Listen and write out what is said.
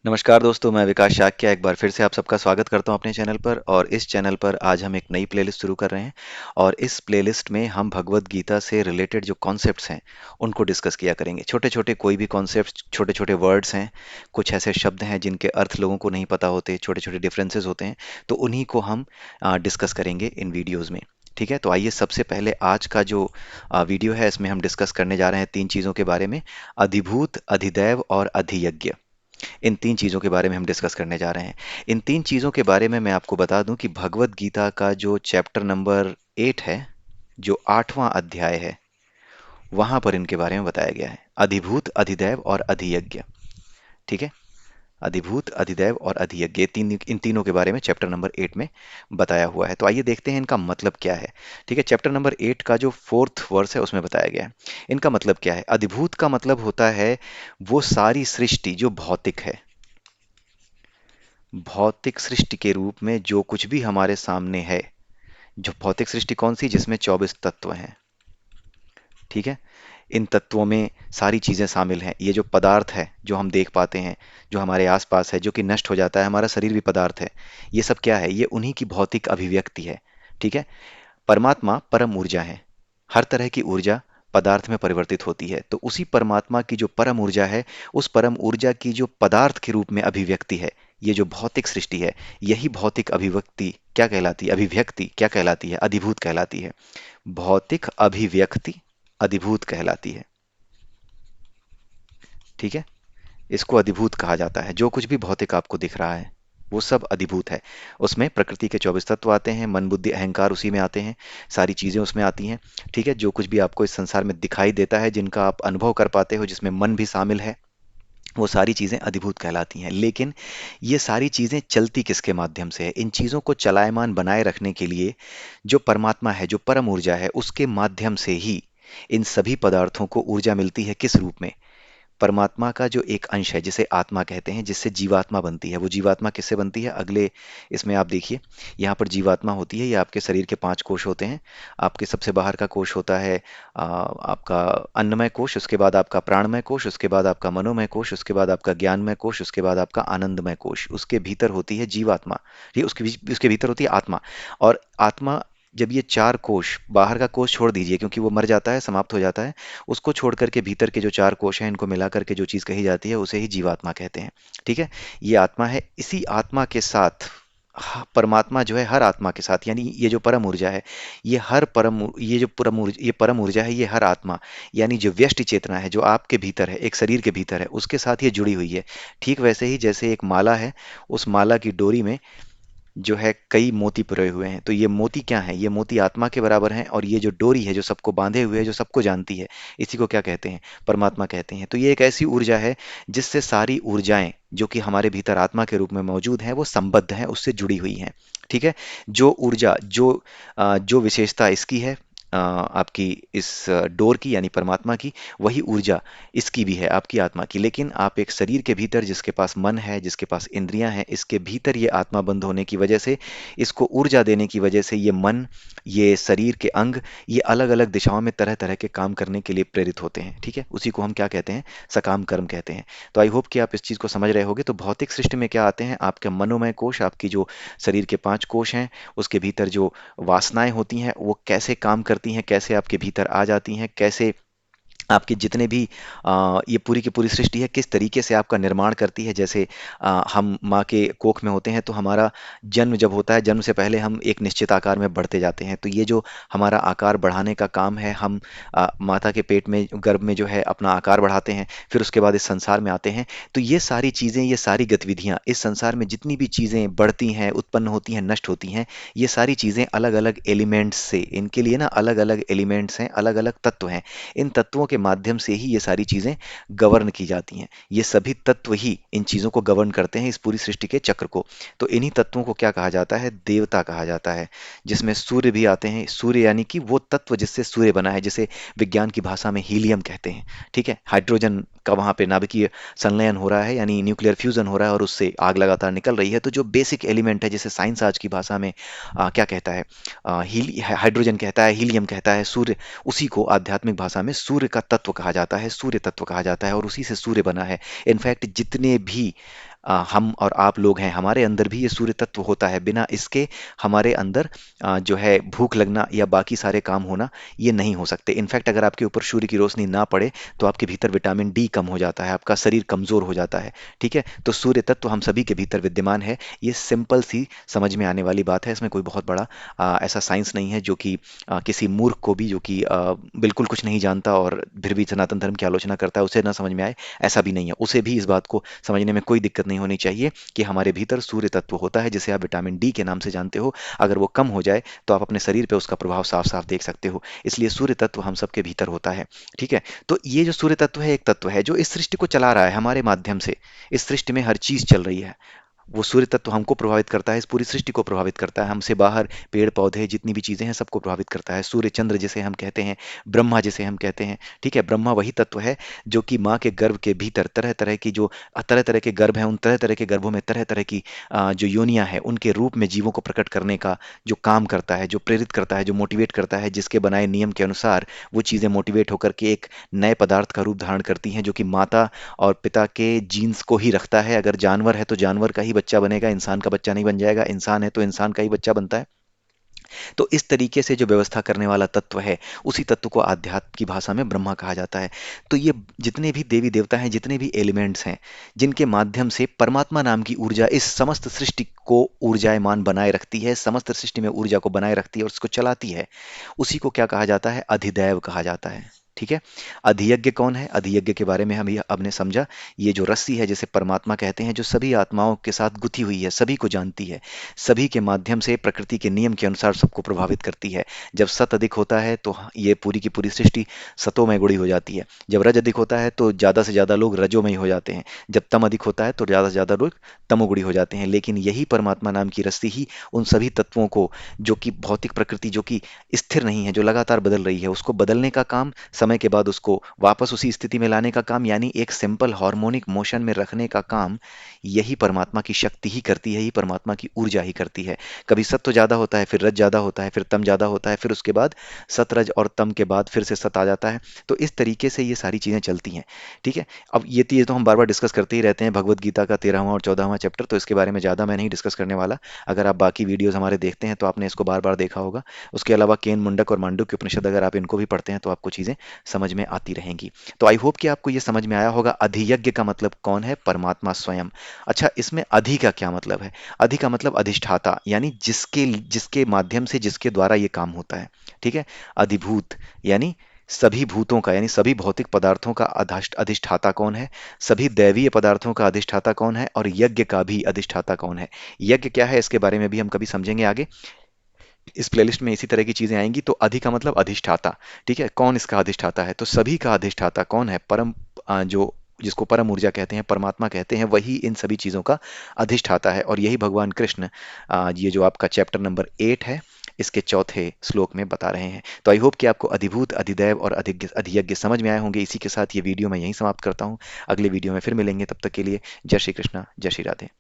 नमस्कार दोस्तों, मैं विकास शाक्य एक बार फिर से आप सबका स्वागत करता हूं अपने चैनल पर। और इस चैनल पर आज हम एक नई प्लेलिस्ट शुरू कर रहे हैं। और इस प्लेलिस्ट में हम भगवत गीता से रिलेटेड जो कॉन्सेप्ट्स हैं उनको डिस्कस किया करेंगे। छोटे छोटे कोई भी कॉन्सेप्ट्स, छोटे छोटे वर्ड्स हैं, कुछ ऐसे शब्द हैं जिनके अर्थ लोगों को नहीं पता होते, छोटे छोटे डिफरेंसेस होते हैं, तो उन्हीं को हम डिस्कस करेंगे इन वीडियोज़ में। ठीक है, तो आइए सबसे पहले आज का जो वीडियो है इसमें हम डिस्कस करने जा रहे हैं तीन चीज़ों के बारे में। अधिभूत, अधिदैव और अधियज्ञ। इन तीन चीज़ों के बारे में हम डिस्कस करने जा रहे हैं। इन तीन चीज़ों के बारे में मैं आपको बता दूं कि भगवत गीता का जो चैप्टर नंबर 8 है, जो 8वां अध्याय है, वहां पर इनके बारे में बताया गया है। अधिभूत, अधिदैव और अधियज्ञ। ठीक है, अधिभूत, अधिदैव और अधियज्ञ, इन तीनों के बारे में चैप्टर नंबर 8 में बताया हुआ है। तो आइए देखते हैं इनका मतलब क्या है। ठीक है, चैप्टर नंबर 8 का जो 4th वर्स है उसमें बताया गया है। इनका मतलब क्या है? अधिभूत का मतलब होता है वो सारी सृष्टि जो भौतिक है। भौतिक सृष्टि के रूप में जो कुछ भी हमारे सामने है, जो भौतिक सृष्टि कौन सी, जिसमें 24 तत्व हैं। ठीक है, इन तत्वों में सारी चीजें शामिल हैं। ये जो पदार्थ है जो हम देख पाते हैं, जो हमारे आसपास है, जो कि नष्ट हो जाता है, हमारा शरीर भी पदार्थ है। ये सब क्या है? ये उन्हीं की भौतिक अभिव्यक्ति है। ठीक है, परमात्मा परम ऊर्जा है। हर तरह की ऊर्जा पदार्थ में परिवर्तित होती है। तो उसी परमात्मा की जो परम ऊर्जा है, उस परम ऊर्जा की जो पदार्थ के रूप में अभिव्यक्ति है, ये जो भौतिक सृष्टि है, यही भौतिक अभिव्यक्ति क्या कहलाती है? अभिव्यक्ति क्या कहलाती है? अधिभूत कहलाती है। भौतिक अभिव्यक्ति अधिभूत कहलाती है। ठीक है, इसको अधिभूत कहा जाता है। जो कुछ भी भौतिक आपको दिख रहा है वो सब अधिभूत है। उसमें प्रकृति के 24 तत्व आते हैं, मन बुद्धि अहंकार उसी में आते हैं, सारी चीजें उसमें आती हैं। ठीक है, जो कुछ भी आपको इस संसार में दिखाई देता है, जिनका आप अनुभव कर पाते हो, जिसमें मन भी शामिल है, वो सारी चीजें अधिभूत कहलाती हैं। लेकिन ये सारी चीजें चलती किसके माध्यम से है? इन चीजों को चलायमान बनाए रखने के लिए जो परमात्मा है, जो परम ऊर्जा है, उसके माध्यम से ही इन सभी पदार्थों को ऊर्जा मिलती है। किस रूप में? परमात्मा का जो एक अंश है जिसे आत्मा कहते हैं, जिससे जीवात्मा बनती है। वो जीवात्मा किससे बनती है? अगले इसमें आप देखिए, यहाँ पर जीवात्मा होती है। ये आपके शरीर के 5 कोश होते हैं। आपके सबसे बाहर का कोश होता है आपका अन्नमय कोश, उसके बाद आपका प्राणमय कोश, उसके बाद आपका मनोमय कोश, उसके बाद आपका ज्ञानमय कोश, उसके बाद आपका आनंदमय कोश। उसके भीतर होती है जीवात्मा। ये उसके भीतर होती है आत्मा। और आत्मा, जब ये 4 कोश, बाहर का कोश छोड़ दीजिए क्योंकि वो मर जाता है, समाप्त हो जाता है, उसको छोड़ करके भीतर के जो 4 कोश हैं, इनको मिला करके जो चीज़ कही जाती है उसे ही जीवात्मा कहते हैं। ठीक है, ये आत्मा है। इसी आत्मा के साथ परमात्मा जो है, हर आत्मा के साथ, यानी ये जो परम ऊर्जा है, ये जो परम ऊर्जा है, ये हर आत्मा, यानी जो व्यष्टि चेतना है, जो आपके भीतर है, एक शरीर के भीतर है, उसके साथ ये जुड़ी हुई है। ठीक वैसे ही जैसे एक माला है, उस माला की डोरी में जो है कई मोती पिरोए हुए हैं। तो ये मोती क्या हैं? ये मोती आत्मा के बराबर हैं। और ये जो डोरी है जो सबको बांधे हुए है, जो सबको जानती है, इसी को क्या कहते हैं? परमात्मा कहते हैं। तो ये एक ऐसी ऊर्जा है जिससे सारी ऊर्जाएं जो कि हमारे भीतर आत्मा के रूप में मौजूद हैं, वो संबद्ध हैं, उससे जुड़ी हुई हैं। ठीक है, जो ऊर्जा, जो विशेषता इसकी है, आपकी इस डोर की, यानी परमात्मा की, वही ऊर्जा इसकी भी है, आपकी आत्मा की। लेकिन आप एक शरीर के भीतर, जिसके पास मन है, जिसके पास इंद्रियां हैं, इसके भीतर ये आत्मा बंद होने की वजह से, इसको ऊर्जा देने की वजह से, ये मन, ये शरीर के अंग, ये अलग अलग दिशाओं में तरह तरह के काम करने के लिए प्रेरित होते हैं। ठीक है, उसी को हम क्या कहते हैं? सकाम कर्म कहते हैं। तो आई होप कि आप इस चीज को समझ रहे होगे। तो भौतिक सृष्टि में क्या आते हैं? आपके मनोमय कोश, आपकी जो शरीर के 5 कोश हैं, उसके भीतर जो वासनाएं होती हैं, वो कैसे काम करती हैं, कैसे आपके भीतर आ जाती हैं, कैसे आपके जितने भी ये पूरी की पूरी सृष्टि है, किस तरीके से आपका निर्माण करती है। जैसे हम माँ के कोख में होते हैं, तो हमारा जन्म जब होता है, जन्म से पहले हम एक निश्चित आकार में बढ़ते जाते हैं। तो ये जो हमारा आकार बढ़ाने का काम है, हम माता के पेट में, गर्भ में जो है अपना आकार बढ़ाते हैं, फिर उसके बाद इस संसार में आते हैं। तो ये सारी चीज़ें, ये सारी गतिविधियाँ, इस संसार में जितनी भी चीज़ें बढ़ती हैं, उत्पन्न होती हैं, नष्ट होती हैं, ये सारी चीज़ें अलग अलग एलिमेंट्स से, इनके लिए ना अलग अलग एलिमेंट्स हैं, अलग अलग तत्व हैं। इन तत्वों के माध्यम से ही ये सारी चीजें गवर्न की जाती हैं। ये सभी तत्व ही इन चीजों को गवर्न करते हैं, इस पूरी सृष्टि के चक्र को। तो इन्हीं तत्वों को क्या कहा जाता है? देवता कहा जाता है। जिसमें सूर्य भी आते हैं। सूर्य यानी कि वो तत्व जिससे सूर्य बना है, जिसे विज्ञान की भाषा में हीलियम कहते हैं। ठीक है, हाइड्रोजन का वहां पे नाभिकीय संलयन हो रहा है, यानी न्यूक्लियर फ्यूजन हो रहा है, और उससे आग लगातार निकल रही है। तो जो बेसिक एलिमेंट है, जिसे साइंस आज की भाषा में क्या कहता है? हाइड्रोजन कहता है, हीलियम कहता है, सूर्य, उसी को आध्यात्मिक भाषा में सूर्य का तत्व कहा जाता है, सूर्य तत्व कहा जाता है, और उसी से सूर्य बना है। इनफैक्ट जितने भी हम और आप लोग हैं, हमारे अंदर भी ये सूर्य तत्व होता है। बिना इसके हमारे अंदर जो है भूख लगना या बाकी सारे काम होना ये नहीं हो सकते। इनफैक्ट अगर आपके ऊपर सूर्य की रोशनी ना पड़े तो आपके भीतर विटामिन डी कम हो जाता है, आपका शरीर कमजोर हो जाता है। ठीक है, तो सूर्य तत्व हम सभी के भीतर विद्यमान है। ये सिंपल सी समझ में आने वाली बात है, इसमें कोई बहुत बड़ा ऐसा साइंस नहीं है जो कि किसी मूर्ख को भी, जो कि बिल्कुल कुछ नहीं जानता और फिर भी सनातन धर्म की आलोचना करता है, उसे ना समझ में आए, ऐसा भी नहीं है। उसे भी इस बात को समझने में कोई दिक्कत नहीं होनी चाहिए कि हमारे भीतर सूर्य तत्व होता है, जिसे आप विटामिन डी के नाम से जानते हो। अगर वो कम हो जाए तो आप अपने शरीर पे उसका प्रभाव साफ साफ देख सकते हो। इसलिए सूर्य तत्व हम सबके भीतर होता है। ठीक है, तो ये जो सूर्य तत्व है, एक तत्व है जो इस सृष्टि को चला रहा है हमारे माध्यम से। इस सृष्टि में हर चीज चल रही है। वो सूर्य तत्व हमको प्रभावित करता है, इस पूरी सृष्टि को प्रभावित करता है, हमसे बाहर पेड़ पौधे जितनी भी चीजें हैं सबको प्रभावित करता है। सूर्य चंद्र जिसे हम कहते हैं, ब्रह्मा जिसे हम कहते हैं। ठीक है, ब्रह्मा वही तत्व है जो कि माँ के गर्भ के भीतर तरह तरह की जो तरह तरह के गर्भ हैं, उन तरह तरह के गर्भों में तरह तरह की जो योनियां हैं, उनके रूप में जीवों को प्रकट करने का जो काम करता है, जो प्रेरित करता है, जो मोटिवेट करता है, जिसके बनाए नियम के अनुसार वो चीजें मोटिवेट होकर के एक नए पदार्थ का रूप धारण करती हैं, जो कि माता और पिता के जीन्स को ही रखता है। अगर जानवर है तो जानवर का ही बच्चा बनेगा, इंसान का बच्चा नहीं बन जाएगा। इंसान है तो इंसान का ही बच्चा बनता है। तो इस तरीके से जो व्यवस्था करने वाला तत्व है, उसी तत्व को आध्यात्म की भाषा में ब्रह्मा कहा जाता है। तो ये जितने भी देवी देवता हैं, जितने भी एलिमेंट्स हैं, जिनके माध्यम से परमात्मा नाम की ऊर्जा इस समस्त सृष्टि को ऊर्जायमान बनाए रखती है, समस्त सृष्टि में ऊर्जा को बनाए रखती है और उसको चलाती है, उसी को क्या कहा जाता है? अधिदैव कहा जाता है। ठीक है, अधियज्ञ कौन है? अधियज्ञ के बारे में हम ये आपने समझा। ये जो रस्सी है जिसे परमात्मा कहते हैं, जो सभी आत्माओं के साथ गुथी हुई है, सभी को जानती है, सभी के माध्यम से प्रकृति के नियम के अनुसार सबको प्रभावित करती है। जब सत अधिक होता है तो ये पूरी की पूरी सृष्टि सतोमय गुणी हो जाती है। जब रज अधिक होता है तो ज्यादा से ज्यादा लोग रजोमय हो जाते हैं। जब तम अधिक होता है तो ज्यादा से ज्यादा लोग तमोगुणी हो जाते हैं। लेकिन यही परमात्मा नाम की रस्सी ही उन सभी तत्वों को, जो कि भौतिक प्रकृति जो कि स्थिर नहीं है, जो लगातार बदल रही है, उसको बदलने का काम, समय के बाद उसको वापस उसी स्थिति में लाने का काम, यानी एक सिंपल हार्मोनिक मोशन में रखने का काम, यही परमात्मा की शक्ति ही करती है, यही परमात्मा की ऊर्जा ही करती है। कभी सत्व ज्यादा होता है, फिर रज ज्यादा होता है, फिर तम ज्यादा होता है, फिर उसके बाद सतरज और तम के बाद फिर से सत आ जाता है। तो इस तरीके से ये सारी चीजें चलती हैं। ठीक है, अब ये चीज तो हम बार बार डिस्कस करते ही रहते हैं, भगवत गीता का 13वां और 14वां चैप्टर, तो इसके बारे में ज्यादा मैं नहीं डिस्कस करने वाला। अगर आप बाकी वीडियोस हमारे देखते हैं तो आपने इसको बार बार देखा होगा। उसके अलावा केन मुंडक और मांडुक्य उपनिषद अगर आप इनको भी पढ़ते हैं तो आपको चीजें समझ में आती रहेंगी। तो आई होप कि आपको ये समझ में आया होगा। अधियज्ञ का मतलब कौन है? परमात्मा स्वयं। अच्छा, इसमें अधि का क्या मतलब है? अधि का मतलब अधिष्ठाता, यानी जिसके जिसके माध्यम से, जिसके द्वारा ये काम होता है। ठीक है, अधिभूत यानी सभी भूतों का, यानी सभी भौतिक पदार्थों का अधिष्ठाता कौन है? सभी दैवीय पदार्थों का अधिष्ठाता कौन है? और यज्ञ का भी अधिष्ठाता कौन है? यज्ञ क्या है इसके बारे में भी हम कभी समझेंगे आगे। इस प्लेलिस्ट में इसी तरह की चीजें आएंगी। तो अधि का मतलब अधिष्ठाता। ठीक है, कौन इसका अधिष्ठाता है? तो सभी का अधिष्ठाता कौन है? परम जो जिसको परम ऊर्जा कहते हैं, परमात्मा कहते हैं, वही इन सभी चीजों का अधिष्ठाता है। और यही भगवान कृष्ण ये जो आपका चैप्टर नंबर 8 है, इसके चौथे श्लोक में बता रहे हैं। तो आई होप कि आपको अधिभूत, अधिदैव और अधियज्ञ समझ में आए होंगे। इसी के साथ ये वीडियो मैं यहीं समाप्त करता हूँ। अगले वीडियो में फिर मिलेंगे, तब तक के लिए जय श्री कृष्णा, जय श्री राधे।